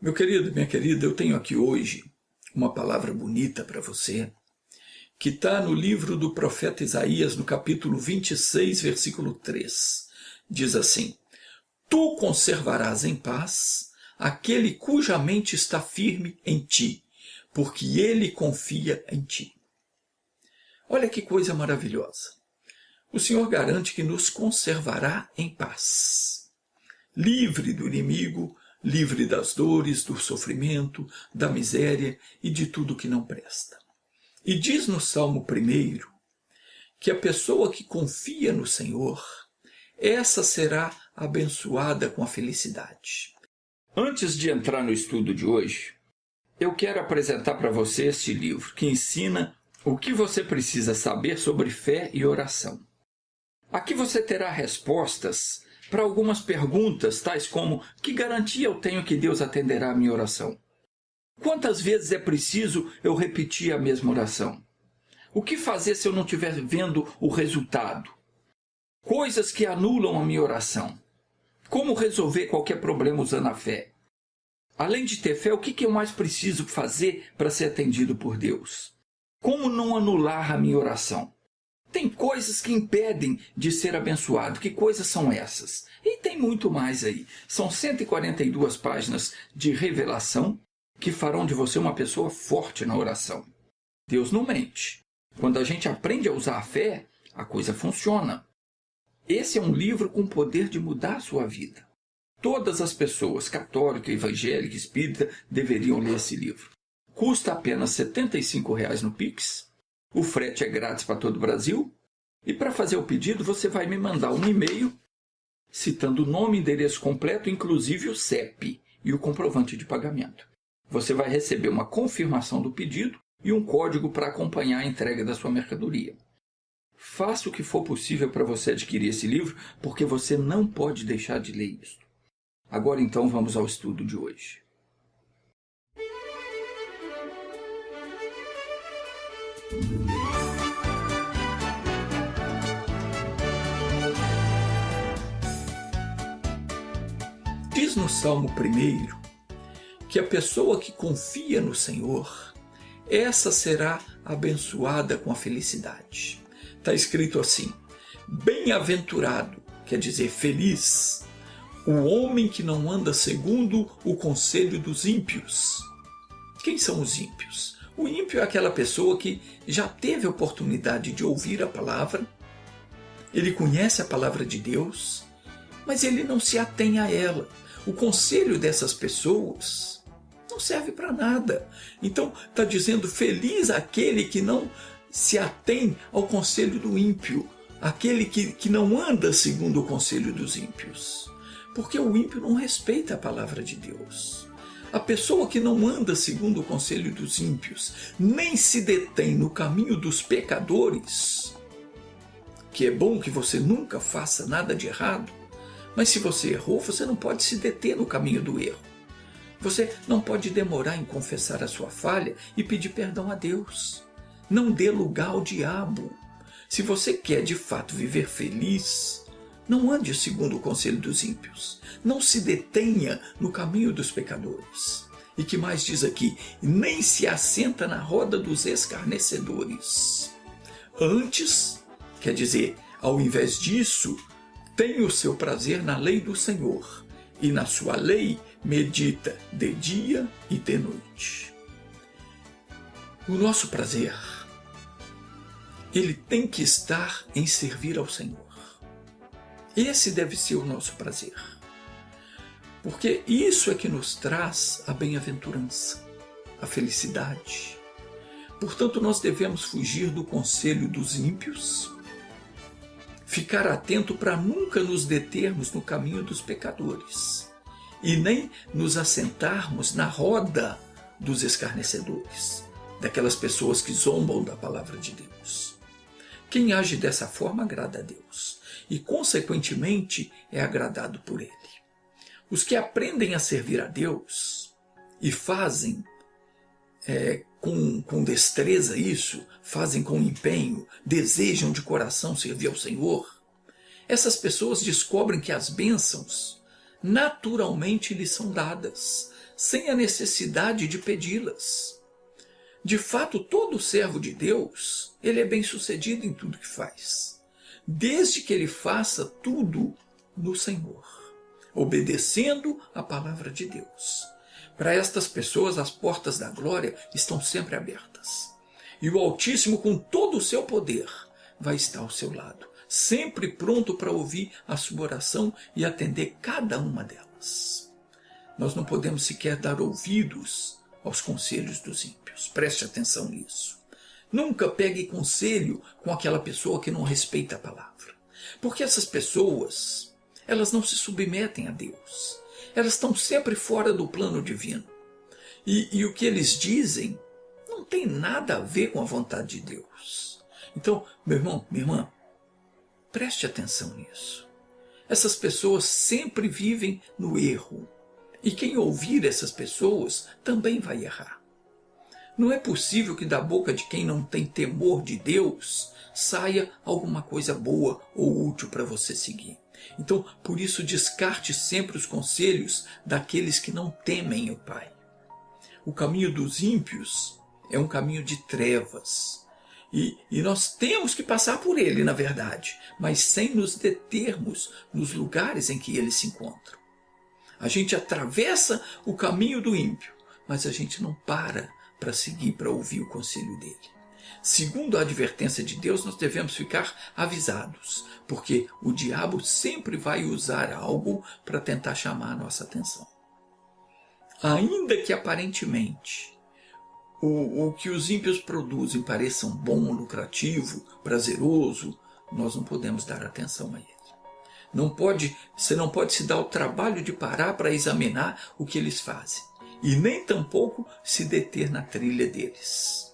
Meu querido, minha querida, eu tenho aqui hoje uma palavra bonita para você, que está no livro do profeta Isaías, no capítulo 26, versículo 3. Diz assim: Tu conservarás em paz aquele cuja mente está firme em ti, porque ele confia em ti. Olha que coisa maravilhosa. O Senhor garante que nos conservará em paz, livre do inimigo, livre das dores, do sofrimento, da miséria e de tudo que não presta. E diz no Salmo 1 que a pessoa que confia no Senhor, essa será abençoada com a felicidade. Antes de entrar no estudo de hoje, eu quero apresentar para você este livro que ensina o que você precisa saber sobre fé e oração. Aqui você terá respostas para algumas perguntas, tais como: que garantia eu tenho que Deus atenderá a minha oração? Quantas vezes é preciso eu repetir a mesma oração? O que fazer se eu não estiver vendo o resultado? Coisas que anulam a minha oração. Como resolver qualquer problema usando a fé? Além de ter fé, o que eu mais preciso fazer para ser atendido por Deus? Como não anular a minha oração? Tem coisas que impedem de ser abençoado. Que coisas são essas? E tem muito mais aí. São 142 páginas de revelação que farão de você uma pessoa forte na oração. Deus não mente. Quando a gente aprende a usar a fé, a coisa funciona. Esse é um livro com o poder de mudar a sua vida. Todas as pessoas, católica, evangélica, espírita, deveriam ler esse livro. Custa apenas R$ 75,00 no Pix. O frete é grátis para todo o Brasil. E para fazer o pedido, você vai me mandar um e-mail citando o nome, endereço completo, inclusive o CEP e o comprovante de pagamento. Você vai receber uma confirmação do pedido e um código para acompanhar a entrega da sua mercadoria. Faça o que for possível para você adquirir esse livro, porque você não pode deixar de ler isso. Agora então vamos ao estudo de hoje. Diz no Salmo 1 que a pessoa que confia no Senhor, essa será abençoada com a felicidade. Está escrito assim: bem-aventurado, quer dizer feliz, o homem que não anda segundo o conselho dos ímpios. Quem são os ímpios? O ímpio é aquela pessoa que já teve a oportunidade de ouvir a palavra, ele conhece a palavra de Deus, mas ele não se atém a ela. O conselho dessas pessoas não serve para nada. Então está dizendo: feliz aquele que não se atém ao conselho do ímpio, aquele que não anda segundo o conselho dos ímpios. Porque o ímpio não respeita a palavra de Deus. A pessoa que não anda segundo o conselho dos ímpios, nem se detém no caminho dos pecadores, que é bom que você nunca faça nada de errado, mas se você errou, você não pode se deter no caminho do erro. Você não pode demorar em confessar a sua falha e pedir perdão a Deus. Não dê lugar ao diabo. Se você quer de fato viver feliz, não ande segundo o conselho dos ímpios. Não se detenha no caminho dos pecadores. E que mais diz aqui? Nem se assenta na roda dos escarnecedores. Antes, quer dizer, ao invés disso, tenha o seu prazer na lei do Senhor, e na sua lei medita de dia e de noite. O nosso prazer, ele tem que estar em servir ao Senhor. Esse deve ser o nosso prazer. Porque isso é que nos traz a bem-aventurança, a felicidade. Portanto, nós devemos fugir do conselho dos ímpios, ficar atento para nunca nos determos no caminho dos pecadores e nem nos assentarmos na roda dos escarnecedores, daquelas pessoas que zombam da palavra de Deus. Quem age dessa forma agrada a Deus e, consequentemente, é agradado por Ele. Os que aprendem a servir a Deus e fazem com destreza isso, fazem com empenho, desejam de coração servir ao Senhor, essas pessoas descobrem que as bênçãos naturalmente lhes são dadas, sem a necessidade de pedi-las. De fato, todo servo de Deus, ele é bem-sucedido em tudo que faz, desde que ele faça tudo no Senhor, obedecendo a palavra de Deus. Para estas pessoas, as portas da glória estão sempre abertas. E o Altíssimo, com todo o seu poder, vai estar ao seu lado, sempre pronto para ouvir a sua oração e atender cada uma delas. Nós não podemos sequer dar ouvidos aos conselhos dos ímpios. Preste atenção nisso. Nunca pegue conselho com aquela pessoa que não respeita a palavra. Porque essas pessoas, elas não se submetem a Deus. Elas estão sempre fora do plano divino. E o que eles dizem não tem nada a ver com a vontade de Deus. Então, meu irmão, minha irmã, preste atenção nisso. Essas pessoas sempre vivem no erro. E quem ouvir essas pessoas também vai errar. Não é possível que da boca de quem não tem temor de Deus saia alguma coisa boa ou útil para você seguir. Então, por isso, descarte sempre os conselhos daqueles que não temem o Pai. O caminho dos ímpios é um caminho de trevas. E nós temos que passar por ele, na verdade, mas sem nos determos nos lugares em que eles se encontram. A gente atravessa o caminho do ímpio, mas a gente não para seguir, para ouvir o conselho dele. Segundo a advertência de Deus, nós devemos ficar avisados, porque o diabo sempre vai usar algo para tentar chamar a nossa atenção. Ainda que aparentemente o que os ímpios produzem pareça bom, lucrativo, prazeroso, nós não podemos dar atenção a ele. Você não pode se dar o trabalho de parar para examinar o que eles fazem, e nem tampouco se deter na trilha deles.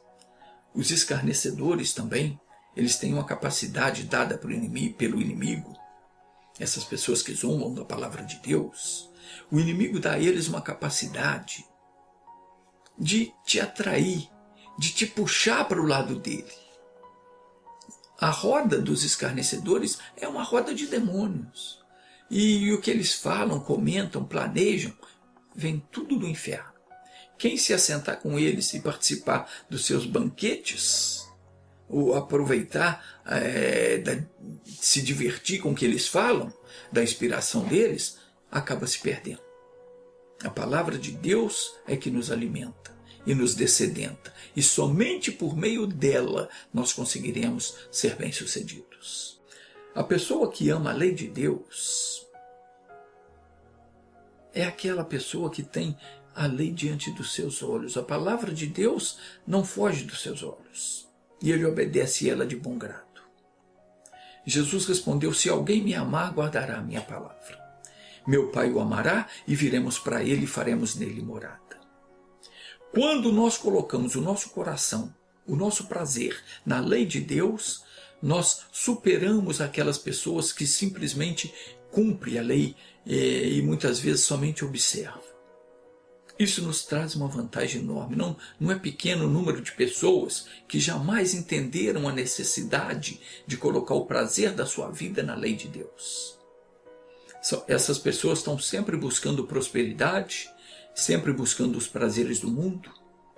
Os escarnecedores também, eles têm uma capacidade dada pelo inimigo, essas pessoas que zombam da palavra de Deus. O inimigo dá a eles uma capacidade de te atrair, de te puxar para o lado dele. A roda dos escarnecedores é uma roda de demônios. E o que eles falam, comentam, planejam, vem tudo do inferno. Quem se assentar com eles e participar dos seus banquetes, ou aproveitar, se divertir com o que eles falam, da inspiração deles, acaba se perdendo. A palavra de Deus é que nos alimenta e nos dessedenta, e somente por meio dela nós conseguiremos ser bem-sucedidos. A pessoa que ama a lei de Deus é aquela pessoa que tem a lei diante dos seus olhos. A palavra de Deus não foge dos seus olhos, e ele obedece ela de bom grado. Jesus respondeu: se alguém me amar, guardará a minha palavra. Meu Pai o amará, e viremos para ele e faremos nele morada. Quando nós colocamos o nosso coração, o nosso prazer na lei de Deus, nós superamos aquelas pessoas que simplesmente cumprem a lei e muitas vezes somente observam. Isso nos traz uma vantagem enorme. Não é pequeno o número de pessoas que jamais entenderam a necessidade de colocar o prazer da sua vida na lei de Deus. Essas pessoas estão sempre buscando prosperidade, sempre buscando os prazeres do mundo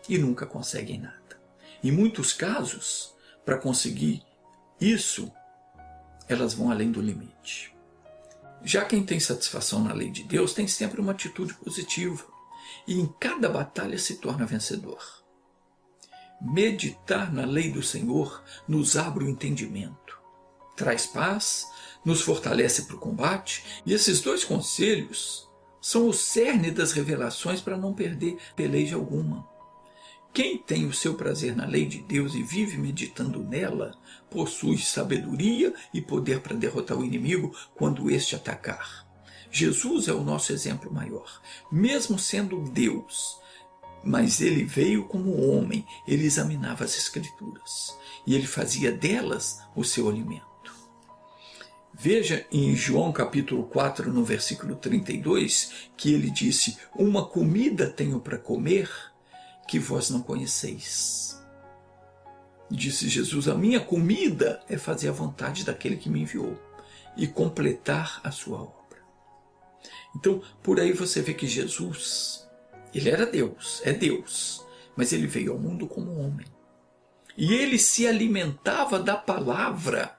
e nunca conseguem nada. Em muitos casos, para conseguir isso, elas vão além do limite. Já quem tem satisfação na lei de Deus tem sempre uma atitude positiva e em cada batalha se torna vencedor. Meditar na lei do Senhor nos abre o entendimento, traz paz, nos fortalece para o combate, e esses dois conselhos são o cerne das revelações para não perder peleja alguma. Quem tem o seu prazer na lei de Deus e vive meditando nela, possui sabedoria e poder para derrotar o inimigo quando este atacar. Jesus é o nosso exemplo maior, mesmo sendo Deus, mas ele veio como homem, ele examinava as Escrituras e ele fazia delas o seu alimento. Veja em João capítulo 4, no versículo 32, que ele disse: uma comida tenho para comer que vós não conheceis. Disse Jesus: a minha comida é fazer a vontade daquele que me enviou e completar a sua obra. Então, por aí você vê que Jesus, Ele era Deus, é Deus, mas ele veio ao mundo como homem. E ele se alimentava da palavra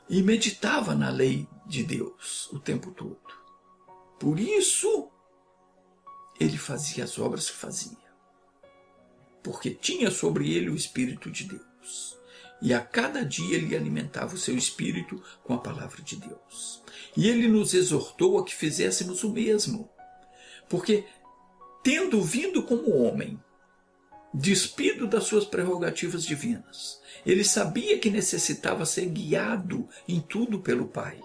e meditava na lei de Deus o tempo todo. Por isso, ele fazia as obras que fazia. Porque tinha sobre ele o Espírito de Deus. E a cada dia ele alimentava o seu espírito com a palavra de Deus. E ele nos exortou a que fizéssemos o mesmo. Porque, tendo vindo como homem, despido das suas prerrogativas divinas, ele sabia que necessitava ser guiado em tudo pelo Pai.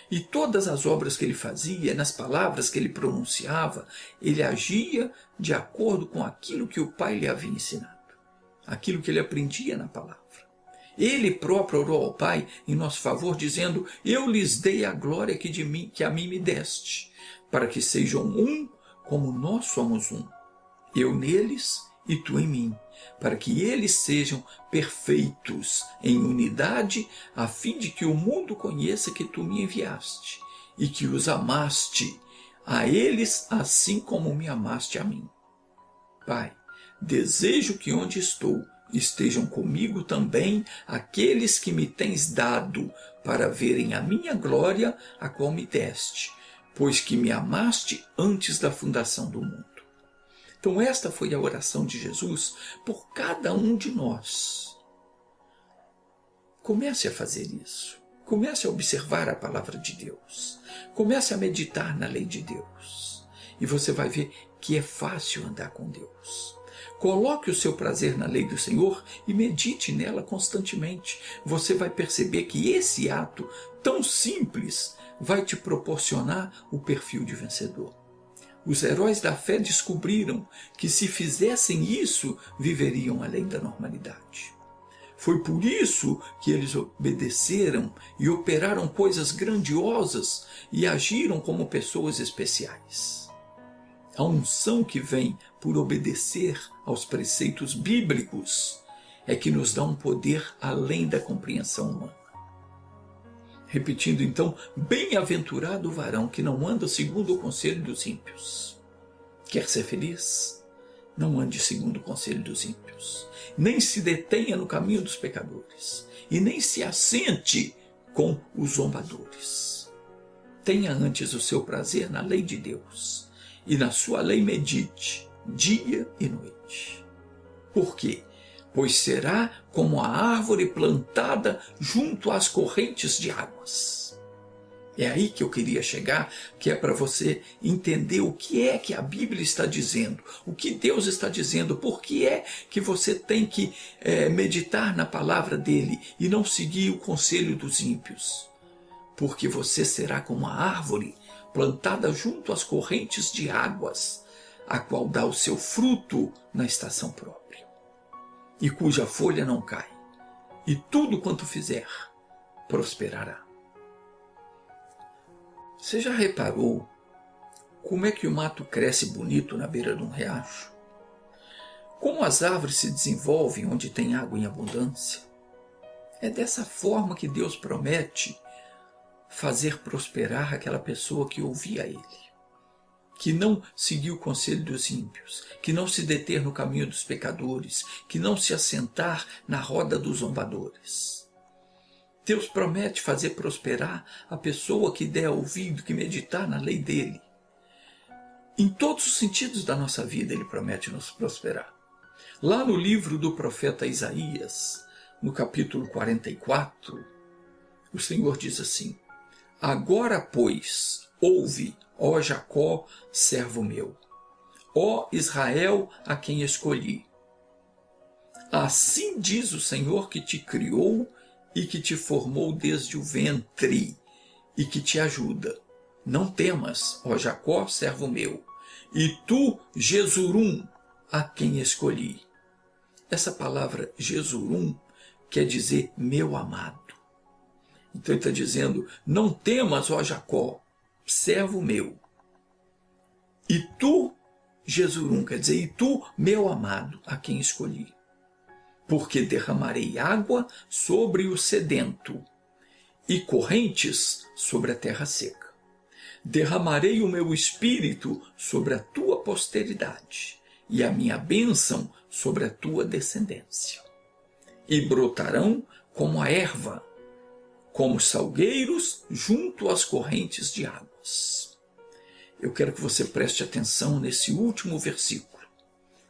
E todas as obras que ele fazia, nas palavras que ele pronunciava, ele agia de acordo com aquilo que o Pai lhe havia ensinado, aquilo que ele aprendia na palavra. Ele próprio orou ao Pai em nosso favor, dizendo: eu lhes dei a glória que a mim me deste, para que sejam um como nós somos um, eu neles e tu em mim, para que eles sejam perfeitos em unidade, a fim de que o mundo conheça que tu me enviaste e que os amaste a eles assim como me amaste a mim. Pai, desejo que onde estou estejam comigo também aqueles que me tens dado, para verem a minha glória, a qual me deste, pois que me amaste antes da fundação do mundo. Então esta foi a oração de Jesus por cada um de nós. Comece a fazer isso. Comece a observar a palavra de Deus. Comece a meditar na lei de Deus. E você vai ver que é fácil andar com Deus. Coloque o seu prazer na lei do Senhor e medite nela constantemente. Você vai perceber que esse ato tão simples vai te proporcionar o perfil de vencedor. Os heróis da fé descobriram que se fizessem isso, viveriam além da normalidade. Foi por isso que eles obedeceram e operaram coisas grandiosas e agiram como pessoas especiais. A unção que vem por obedecer aos preceitos bíblicos é que nos dá um poder além da compreensão humana. Repetindo então, bem-aventurado o varão que não anda segundo o conselho dos ímpios. Quer ser feliz? Não ande segundo o conselho dos ímpios. Nem se detenha no caminho dos pecadores. E nem se assente com os zombadores. Tenha antes o seu prazer na lei de Deus. E na sua lei medite, dia e noite. Por quê? Pois será como a árvore plantada junto às correntes de águas. É aí que eu queria chegar, que é para você entender o que é que a Bíblia está dizendo, o que Deus está dizendo, por que é que você tem que meditar na palavra dele e não seguir o conselho dos ímpios. Porque você será como a árvore plantada junto às correntes de águas, a qual dá o seu fruto na estação própria, e cuja folha não cai, e tudo quanto fizer prosperará. Você já reparou como é que o mato cresce bonito na beira de um riacho? Como as árvores se desenvolvem onde tem água em abundância? É dessa forma que Deus promete fazer prosperar aquela pessoa que ouvia ele, que não seguiu o conselho dos ímpios, que não se deter no caminho dos pecadores, que não se assentar na roda dos zombadores. Deus promete fazer prosperar a pessoa que der ouvido, que meditar na lei dele. Em todos os sentidos da nossa vida ele promete nos prosperar. Lá no livro do profeta Isaías, no capítulo 44, o Senhor diz assim: agora, pois, ouve, ó Jacó, servo meu, ó Israel, a quem escolhi. Assim diz o Senhor que te criou e que te formou desde o ventre e que te ajuda. Não temas, ó Jacó, servo meu, e tu, Jesurum, a quem escolhi. Essa palavra Jesurum quer dizer meu amado. Então ele está dizendo, não temas, ó Jacó, servo meu. E tu, Jesurum, quer dizer, e tu, meu amado, a quem escolhi. Porque derramarei água sobre o sedento e correntes sobre a terra seca. Derramarei o meu espírito sobre a tua posteridade, e a minha bênção sobre a tua descendência. E brotarão como a erva, como salgueiros junto às correntes de águas. Eu quero que você preste atenção nesse último versículo,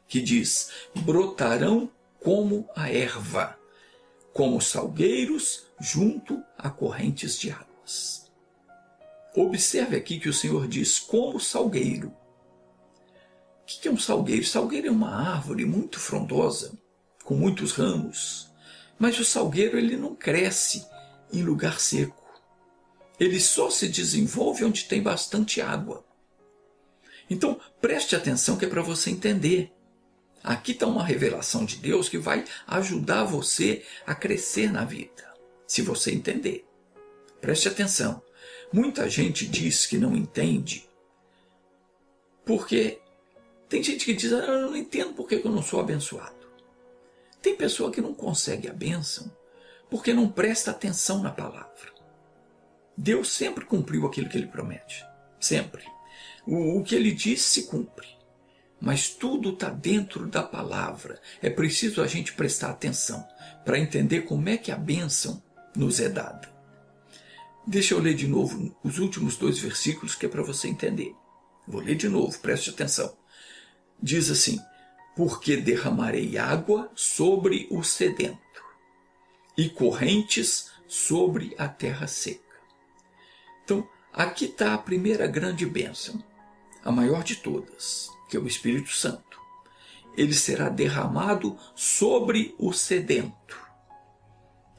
que diz: brotarão como a erva, como salgueiros junto a correntes de águas. Observe aqui que o Senhor diz como salgueiro. O que é um salgueiro? Salgueiro é uma árvore muito frondosa, com muitos ramos, mas o salgueiro ele não cresce em lugar seco. Ele só se desenvolve onde tem bastante água. Então, preste atenção que é para você entender. Aqui está uma revelação de Deus que vai ajudar você a crescer na vida, se você entender. Preste atenção. Muita gente diz que não entende, porque tem gente que diz: eu não entendo porque eu não sou abençoado. Tem pessoa que não consegue a bênção porque não presta atenção na palavra. Deus sempre cumpriu aquilo que ele promete. Sempre. O que ele diz se cumpre. Mas tudo está dentro da palavra. É preciso a gente prestar atenção para entender como é que a bênção nos é dada. Deixa eu ler de novo os últimos 2 versículos que é para você entender. Vou ler de novo, preste atenção. Diz assim: porque derramarei água sobre o sedento e correntes sobre a terra seca. Então, aqui está a primeira grande bênção, a maior de todas, que é o Espírito Santo. Ele será derramado sobre o sedento.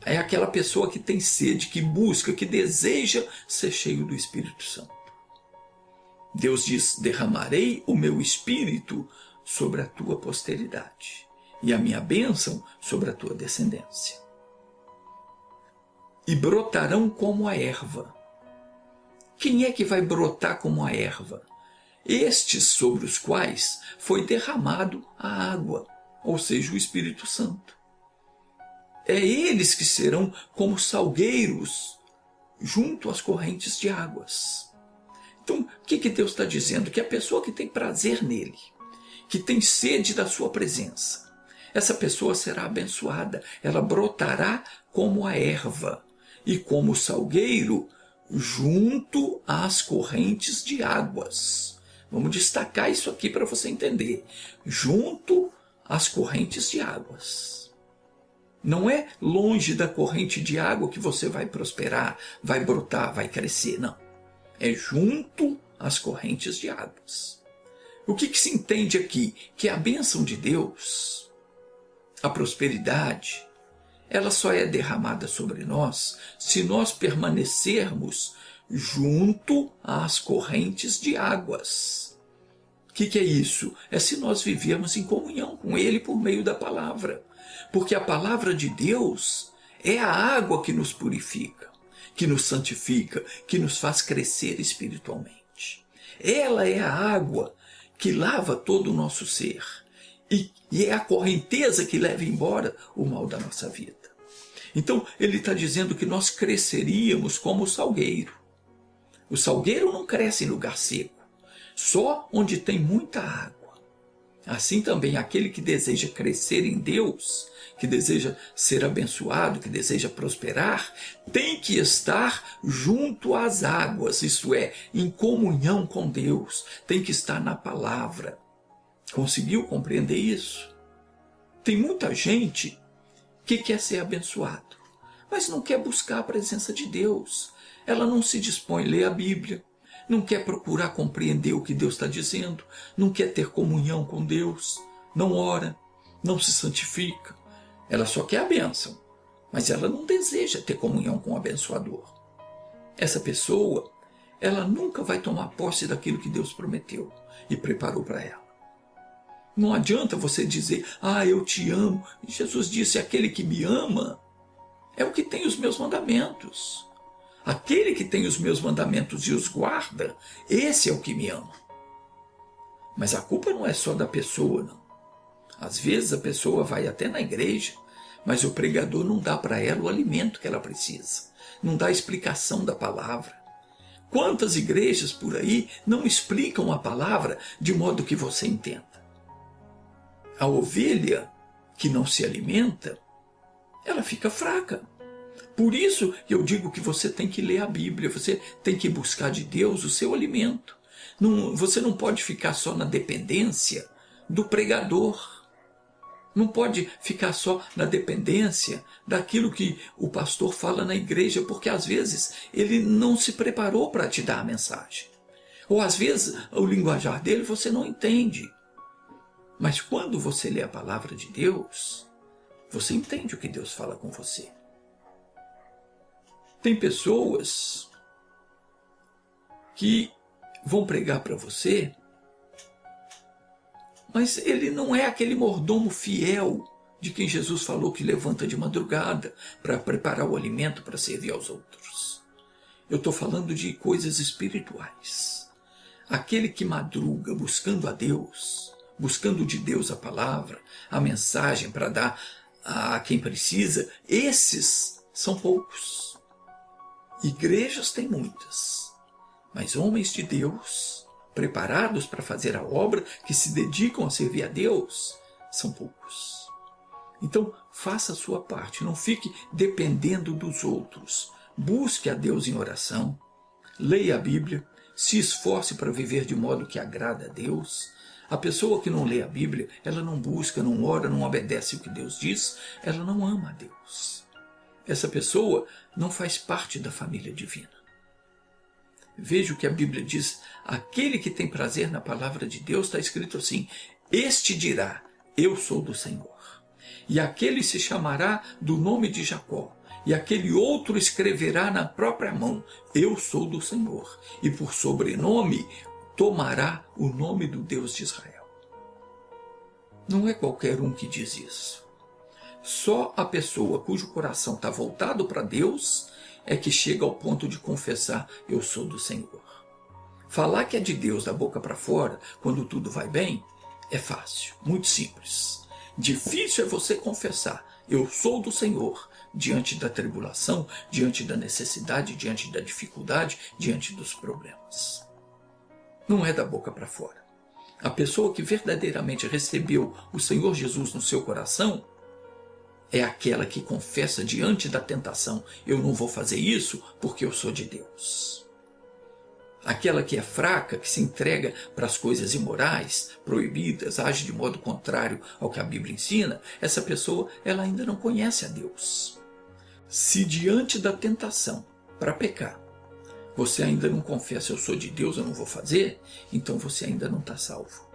É aquela pessoa que tem sede, que busca, que deseja ser cheio do Espírito Santo. Deus diz: derramarei o meu Espírito sobre a tua posteridade e a minha bênção sobre a tua descendência. E brotarão como a erva. Quem é que vai brotar como a erva? Estes sobre os quais foi derramado a água, ou seja, o Espírito Santo. É eles que serão como salgueiros junto às correntes de águas. Então, o que Deus está dizendo? Que a pessoa que tem prazer nele, que tem sede da sua presença, essa pessoa será abençoada, ela brotará como a erva e como salgueiro junto às correntes de águas. Vamos destacar isso aqui para você entender. Junto às correntes de águas. Não é longe da corrente de água que você vai prosperar, vai brotar, vai crescer, não. É junto às correntes de águas. O que se entende aqui? Que a bênção de Deus, a prosperidade, ela só é derramada sobre nós se nós permanecermos junto às correntes de águas. O que é isso? É se nós vivermos em comunhão com Ele por meio da palavra. Porque a palavra de Deus é a água que nos purifica, que nos santifica, que nos faz crescer espiritualmente. Ela é a água que lava todo o nosso ser e é a correnteza que leva embora o mal da nossa vida. Então, ele está dizendo que nós cresceríamos como o salgueiro. O salgueiro não cresce em lugar seco, só onde tem muita água. Assim também aquele que deseja crescer em Deus, que deseja ser abençoado, que deseja prosperar, tem que estar junto às águas, isto é, em comunhão com Deus, tem que estar na palavra. Conseguiu compreender isso? Tem muita gente que quer ser abençoado, mas não quer buscar a presença de Deus. Ela não se dispõe a ler a Bíblia, não quer procurar compreender o que Deus está dizendo, não quer ter comunhão com Deus, não ora, não se santifica. Ela só quer a bênção, mas ela não deseja ter comunhão com o abençoador. Essa pessoa, ela nunca vai tomar posse daquilo que Deus prometeu e preparou para ela. Não adianta você dizer: eu te amo. Jesus disse: aquele que me ama é o que tem os meus mandamentos. Aquele que tem os meus mandamentos e os guarda, esse é o que me ama. Mas a culpa não é só da pessoa, não. Às vezes a pessoa vai até na igreja, mas o pregador não dá para ela o alimento que ela precisa. Não dá a explicação da palavra. Quantas igrejas por aí não explicam a palavra de modo que você entenda? A ovelha que não se alimenta, ela fica fraca. Por isso eu digo que você tem que ler a Bíblia, você tem que buscar de Deus o seu alimento. Você não pode ficar só na dependência do pregador. Não pode ficar só na dependência daquilo que o pastor fala na igreja, porque às vezes ele não se preparou para te dar a mensagem. Ou às vezes o linguajar dele você não entende. Mas quando você lê a palavra de Deus, você entende o que Deus fala com você. Tem pessoas que vão pregar para você, mas ele não é aquele mordomo fiel de quem Jesus falou que levanta de madrugada para preparar o alimento para servir aos outros. Eu estou falando de coisas espirituais. Aquele que madruga buscando a Deus, buscando de Deus a palavra, a mensagem para dar a quem precisa, esses são poucos. Igrejas tem muitas, mas homens de Deus, preparados para fazer a obra, que se dedicam a servir a Deus, são poucos. Então, faça a sua parte, não fique dependendo dos outros. Busque a Deus em oração, leia a Bíblia, se esforce para viver de modo que agrada a Deus. A pessoa que não lê a Bíblia, ela não busca, não ora, não obedece o que Deus diz, ela não ama a Deus. Essa pessoa não faz parte da família divina. Veja o que a Bíblia diz. Aquele que tem prazer na palavra de Deus, está escrito assim: este dirá, eu sou do Senhor. E aquele se chamará do nome de Jacó. E aquele outro escreverá na própria mão, eu sou do Senhor. E por sobrenome tomará o nome do Deus de Israel. Não é qualquer um que diz isso. Só a pessoa cujo coração está voltado para Deus é que chega ao ponto de confessar, eu sou do Senhor. Falar que é de Deus da boca para fora, quando tudo vai bem, é fácil, muito simples. Difícil é você confessar, eu sou do Senhor, diante da tribulação, diante da necessidade, diante da dificuldade, diante dos problemas. Não é da boca para fora. A pessoa que verdadeiramente recebeu o Senhor Jesus no seu coração é aquela que confessa diante da tentação, eu não vou fazer isso porque eu sou de Deus. Aquela que é fraca, que se entrega para as coisas imorais, proibidas, age de modo contrário ao que a Bíblia ensina, essa pessoa ela ainda não conhece a Deus. Se diante da tentação para pecar, você ainda não confessa, eu sou de Deus, eu não vou fazer, então você ainda não está salvo.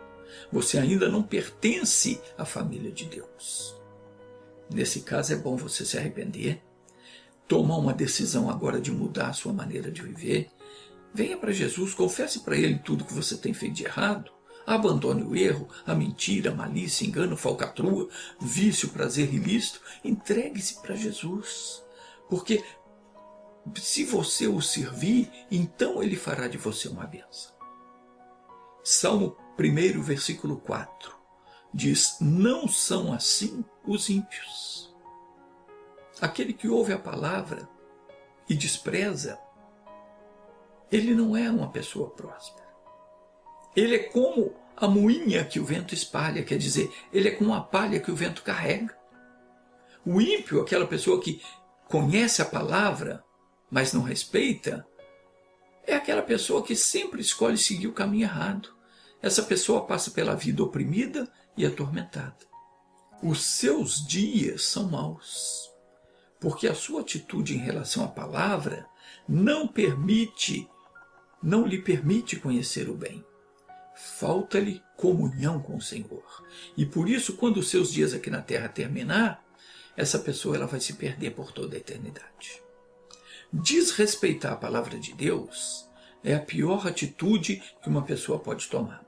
Você ainda não pertence à família de Deus. Nesse caso é bom você se arrepender, tomar uma decisão agora de mudar a sua maneira de viver. Venha para Jesus, confesse para Ele tudo que você tem feito de errado, abandone o erro, a mentira, a malícia, engano, falcatrua, vício, prazer ilícito, entregue-se para Jesus, porque se você o servir, então Ele fará de você uma bênção. Salmo 1, versículo 4. Diz, não são assim os ímpios. Aquele que ouve a palavra e despreza, ele não é uma pessoa próspera. Ele é como a moinha que o vento espalha, quer dizer, ele é como a palha que o vento carrega. O ímpio, aquela pessoa que conhece a palavra, mas não respeita, é aquela pessoa que sempre escolhe seguir o caminho errado. Essa pessoa passa pela vida oprimida e atormentada. Os seus dias são maus, porque a sua atitude em relação à palavra não lhe permite conhecer o bem. Falta-lhe comunhão com o Senhor. E por isso, quando os seus dias aqui na terra terminar, essa pessoa ela vai se perder por toda a eternidade. Desrespeitar a palavra de Deus é a pior atitude que uma pessoa pode tomar.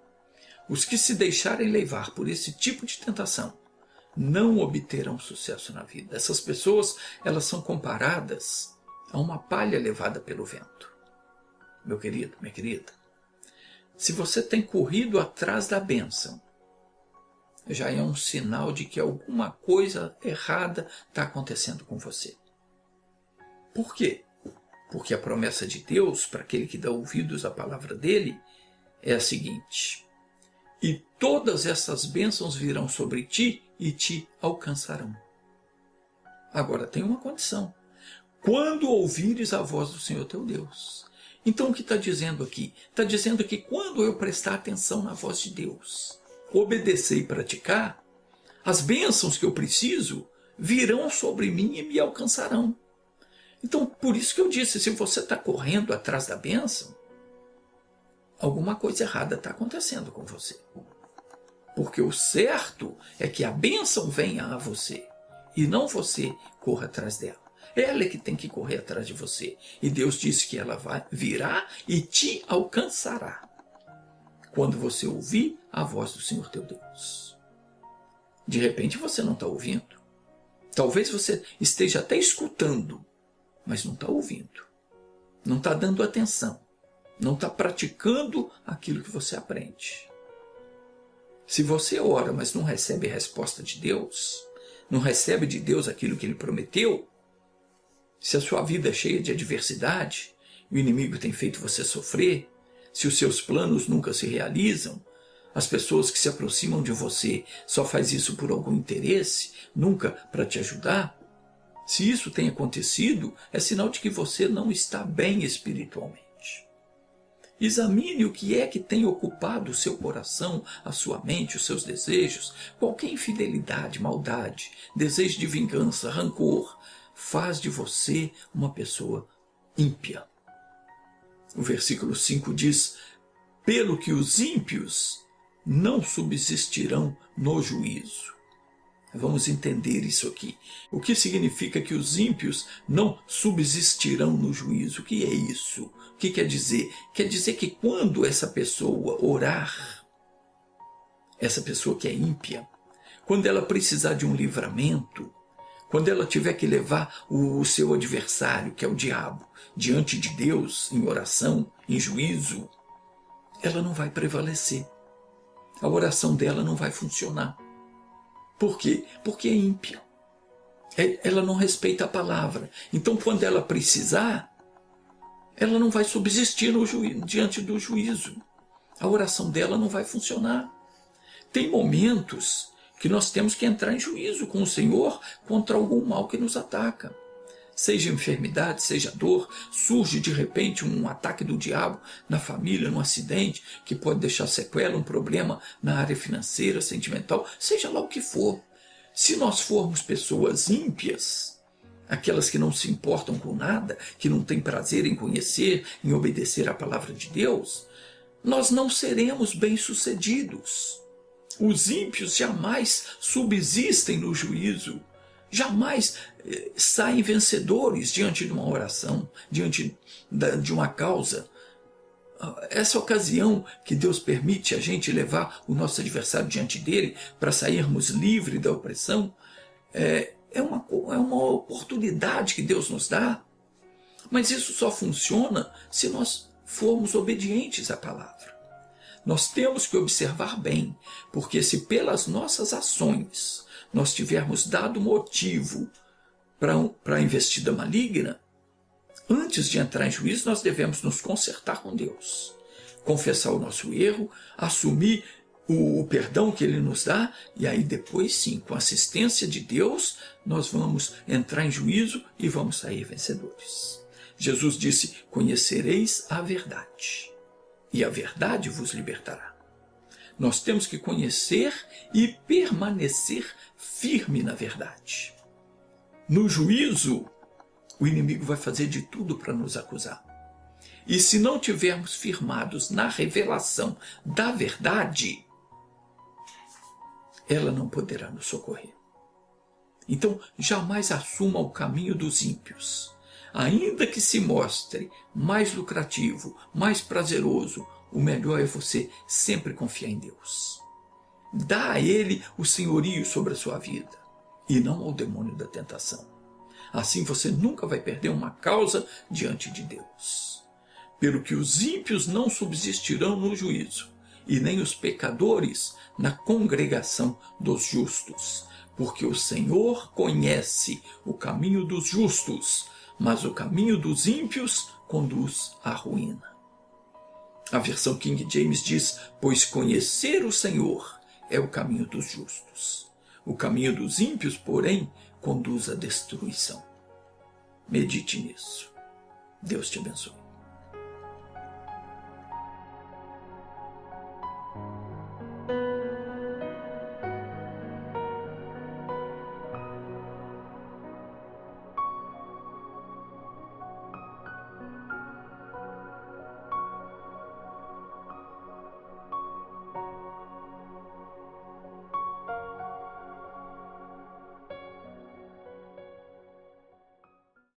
Os que se deixarem levar por esse tipo de tentação não obterão sucesso na vida. Essas pessoas, elas são comparadas a uma palha levada pelo vento. Meu querido, minha querida, se você tem corrido atrás da bênção, já é um sinal de que alguma coisa errada está acontecendo com você. Por quê? porque a promessa de Deus, para aquele que dá ouvidos à palavra dele, é a seguinte: e todas essas bênçãos virão sobre ti e te alcançarão. Agora tem uma condição: quando ouvires a voz do Senhor teu Deus. Então o que está dizendo aqui? Está dizendo que quando eu prestar atenção na voz de Deus, obedecer e praticar, as bênçãos que eu preciso virão sobre mim e me alcançarão. Então, por isso que eu disse, se você está correndo atrás da bênção, alguma coisa errada está acontecendo com você. Porque o certo é que a bênção venha a você, e não você corra atrás dela. Ela é que tem que correr atrás de você. E Deus disse que ela virá e te alcançará quando você ouvir a voz do Senhor teu Deus. De repente você não está ouvindo. Talvez você esteja até escutando, mas não está ouvindo. Não está dando atenção. Não está praticando aquilo que você aprende. Se você ora, mas não recebe a resposta de Deus, não recebe de Deus aquilo que Ele prometeu, se a sua vida é cheia de adversidade, e o inimigo tem feito você sofrer, se os seus planos nunca se realizam, as pessoas que se aproximam de você só faz isso por algum interesse, nunca para te ajudar, se isso tem acontecido, é sinal de que você não está bem espiritualmente. Examine o que é que tem ocupado o seu coração, a sua mente, os seus desejos. Qualquer infidelidade, maldade, desejo de vingança, rancor, faz de você uma pessoa ímpia. O versículo 5 diz: pelo que os ímpios não subsistirão no juízo. Vamos entender isso aqui. O que significa que os ímpios não subsistirão no juízo? O que é isso? O que quer dizer? Quer dizer que quando essa pessoa orar, essa pessoa que é ímpia, quando ela precisar de um livramento, quando ela tiver que levar o seu adversário, que é o diabo, diante de Deus, em oração, em juízo, ela não vai prevalecer. A oração dela não vai funcionar. Por quê? Porque é ímpia. Ela não respeita a palavra. Então, quando ela precisar, ela não vai subsistir diante do juízo. A oração dela não vai funcionar. Tem momentos que nós temos que entrar em juízo com o Senhor contra algum mal que nos ataca. Seja enfermidade, seja dor, surge de repente um ataque do diabo na família, num acidente, que pode deixar sequela, um problema na área financeira, sentimental, seja lá o que for. Se nós formos pessoas ímpias, aquelas que não se importam com nada, que não têm prazer em conhecer, em obedecer à palavra de Deus, nós não seremos bem-sucedidos. Os ímpios jamais subsistem no juízo, jamais saem vencedores diante de uma oração, diante de uma causa. Essa ocasião que Deus permite a gente levar o nosso adversário diante dele para sairmos livres da opressão, é uma oportunidade que Deus nos dá, mas isso só funciona se nós formos obedientes à palavra. Nós temos que observar bem, porque se pelas nossas ações nós tivermos dado motivo para a investida maligna, antes de entrar em juízo, nós devemos nos consertar com Deus, confessar o nosso erro, assumir o perdão que Ele nos dá, e aí depois sim, com a assistência de Deus, nós vamos entrar em juízo e vamos sair vencedores. Jesus disse: conhecereis a verdade, e a verdade vos libertará. Nós temos que conhecer e permanecer firme na verdade. No juízo, o inimigo vai fazer de tudo para nos acusar. E se não tivermos firmados na revelação da verdade, ela não poderá nos socorrer. Então, jamais assuma o caminho dos ímpios. Ainda que se mostre mais lucrativo, mais prazeroso, o melhor é você sempre confiar em Deus. Dá a Ele o senhorio sobre a sua vida, e não ao demônio da tentação. Assim você nunca vai perder uma causa diante de Deus. Pelo que os ímpios não subsistirão no juízo, e nem os pecadores na congregação dos justos, porque o Senhor conhece o caminho dos justos, mas o caminho dos ímpios conduz à ruína. A versão King James diz: pois conhecer o Senhor é o caminho dos justos. O caminho dos ímpios, porém, conduz à destruição. Medite nisso. Deus te abençoe.